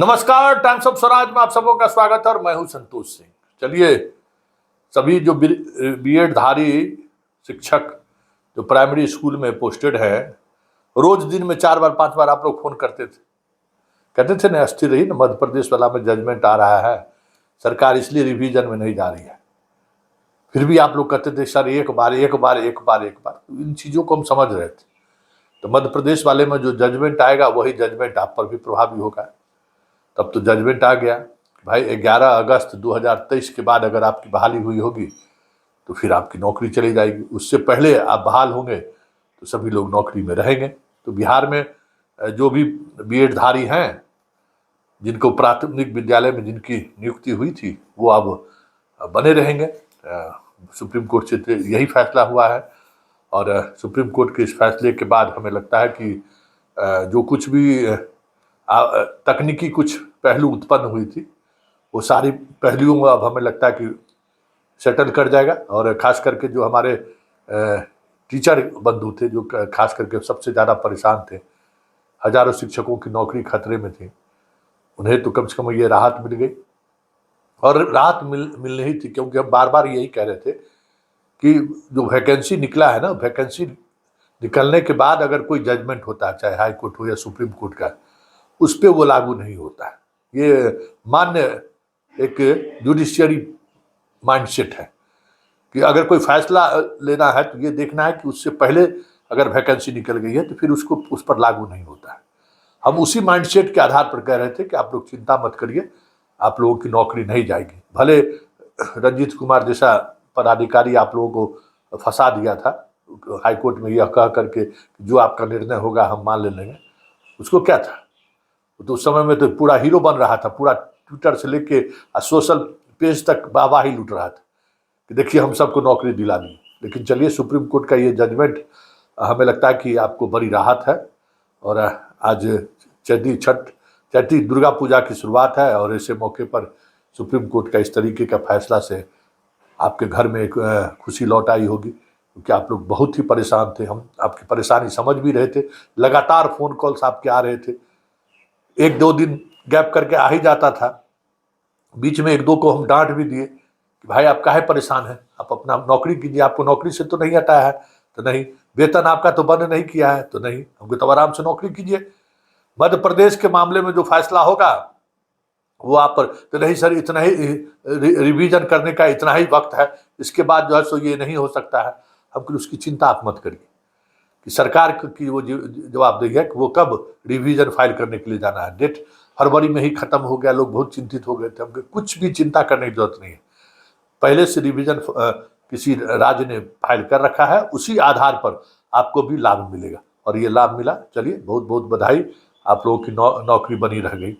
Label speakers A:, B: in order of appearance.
A: नमस्कार, times of Swaraj में आप सबों का स्वागत है और मैं हूं संतोष सिंह। चलिए, सभी जो बीएड धारी शिक्षक जो प्राइमरी स्कूल में पोस्टेड है, रोज दिन में 4 बार 5 बार आप लोग फोन करते थे, कहते थे ना अस्थिर रही ना, मध्य प्रदेश वाला में जजमेंट आ रहा है, सरकार इसलिए रिवीजन में नहीं जा रही है। फिर भी आप लोग कहते थे सर एक बार। इन चीजों को हम समझ रहे थे। तो मध्य प्रदेश वाले में जो जजमेंट आएगा वही जजमेंट आप पर भी प्रभावी होगा। तब तो जजमेंट आ गया भाई, 11 अगस्त 2023 के बाद अगर आपकी बहाली हुई होगी तो फिर आपकी नौकरी चली जाएगी। उससे पहले आप बहाल होंगे तो सभी लोग नौकरी में रहेंगे। तो बिहार में जो भी बीएड धारी हैं, जिनको प्राथमिक विद्यालय में जिनकी नियुक्ति हुई थी, वो अब बने रहेंगे। सुप्रीम कोर्ट से तो यही फैसला हुआ है और सुप्रीम कोर्ट के इस फैसले के बाद हमें लगता है कि जो कुछ भी तकनीकी कुछ पहलू उत्पन्न हुई थी, वो सारी पहलुओं में अब हमें लगता है कि सेटल कर जाएगा। और खास करके जो हमारे टीचर बंधु थे, जो खास करके सबसे ज़्यादा परेशान थे, हजारों शिक्षकों की नौकरी खतरे में थी, उन्हें तो कम से कम ये राहत मिल गई। और राहत मिलनी ही थी, क्योंकि हम बार बार यही कह रहे थे कि जो वैकेंसी निकला है ना, वैकेंसी निकलने के बाद अगर कोई जजमेंट होता है, चाहे हाई कोर्ट हो या सुप्रीम कोर्ट का, उस पर वो लागू नहीं होता है। ये मान्य एक जुडिशियरी माइंडसेट है कि अगर कोई फैसला लेना है तो ये देखना है कि उससे पहले अगर वैकेंसी निकल गई है तो फिर उसको उस पर लागू नहीं होता है। हम उसी माइंडसेट के आधार पर कह रहे थे कि आप लोग चिंता मत करिए, आप लोगों की नौकरी नहीं जाएगी। भले रंजीत कुमार जैसा पदाधिकारी आप लोगों को फंसा दिया था हाईकोर्ट में, यह कह करके जो आपका निर्णय होगा हम मान लेंगे, उसको क्या था। तो उस समय में तो पूरा हीरो बन रहा था, पूरा ट्विटर से लेके सोशल पेज तक वाहवाही लूट रहा था कि देखिए हम सबको नौकरी दिला दी। लेकिन चलिए, सुप्रीम कोर्ट का ये जजमेंट हमें लगता है कि आपको बड़ी राहत है। और आज चैती दुर्गा पूजा की शुरुआत है और ऐसे मौके पर सुप्रीम कोर्ट का इस तरीके का फैसला से आपके घर में एक खुशी लौट आई होगी, क्योंकि आप लोग बहुत ही परेशान थे। हम आपकी परेशानी समझ भी रहे थे, लगातार फोन कॉल्स आपके आ रहे थे, 1-2 दिन गैप करके आ ही जाता था। बीच में 1-2 को हम डांट भी दिए कि भाई आप काहे परेशान हैं, आप अपना नौकरी कीजिए, आपको नौकरी से तो नहीं हटाया है, तो नहीं, वेतन आपका तो बंद नहीं किया है, तो नहीं, हमको तो आराम से नौकरी कीजिए। मध्य प्रदेश के मामले में जो फैसला होगा वो आप पर, तो नहीं सर इतना ही रिवीजन करने का इतना ही वक्त है, इसके बाद जो है सो ये नहीं हो सकता है। हम उसकी चिंता आप मत करिए कि सरकार की वो जवाबदेही है कि वो कब रिवीजन फाइल करने के लिए जाना है। डेट फरवरी में ही खत्म हो गया, लोग बहुत चिंतित हो गए थे। हमको कुछ भी चिंता करने की जरूरत नहीं है, पहले से रिवीजन किसी राज्य ने फाइल कर रखा है, उसी आधार पर आपको भी लाभ मिलेगा और ये लाभ मिला। चलिए, बहुत बहुत बधाई, आप लोगों की नौकरी बनी रह गई।